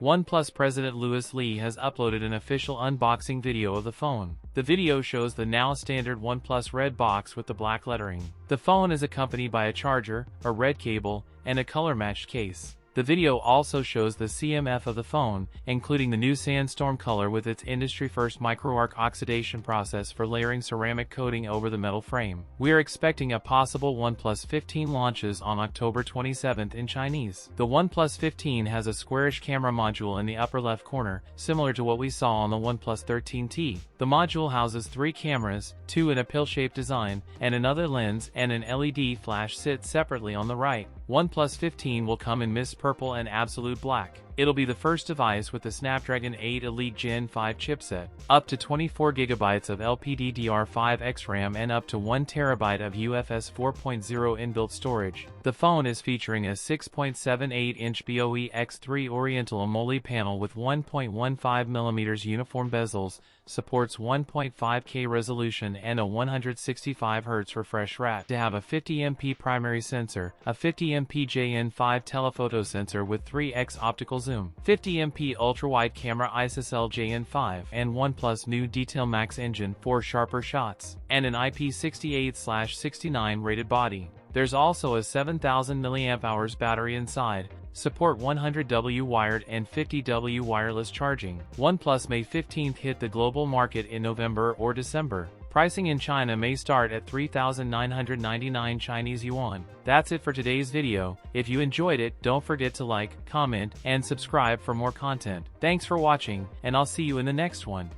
OnePlus President Louis Lee has uploaded an official unboxing video of the phone. The video shows the now standard OnePlus red box with the black lettering. The phone is accompanied by a charger, a red cable, and a color-matched case. The video also shows the CMF of the phone, including the new sandstorm color with its industry-first microarc oxidation process for layering ceramic coating over the metal frame. We are expecting a possible OnePlus 15 launches on October 27th in Chinese. The OnePlus 15 has a squarish camera module in the upper left corner, similar to what we saw on the OnePlus 13T. The module houses 3 cameras, 2 in a pill-shaped design, and another lens and an LED flash sit separately on the right. OnePlus 15 will come in mist purple and absolute black. It'll be the first device with the Snapdragon 8 Elite Gen 5 chipset, up to 24GB of LPDDR5X RAM and up to 1TB of UFS 4.0 inbuilt storage. The phone is featuring a 6.78-inch BOE X3 Oriental AMOLED panel with 1.15mm uniform bezels, supports 1.5K resolution and a 165Hz refresh rate. To have a 50MP primary sensor, a 50MP JN5 telephoto sensor with 3x optical zoom, 50MP ultra-wide camera ISOCELL JN5, and OnePlus new Detail Max engine for sharper shots, and an IP68/69 rated body. There's also a 7000 mAh battery inside. Support 100W wired and 50W wireless charging. OnePlus May 15th hit the global market in November or December. Pricing in China may start at 3,999 Chinese yuan. That's it for today's video. If you enjoyed it, don't forget to like, comment, and subscribe for more content. Thanks for watching, and I'll see you in the next one.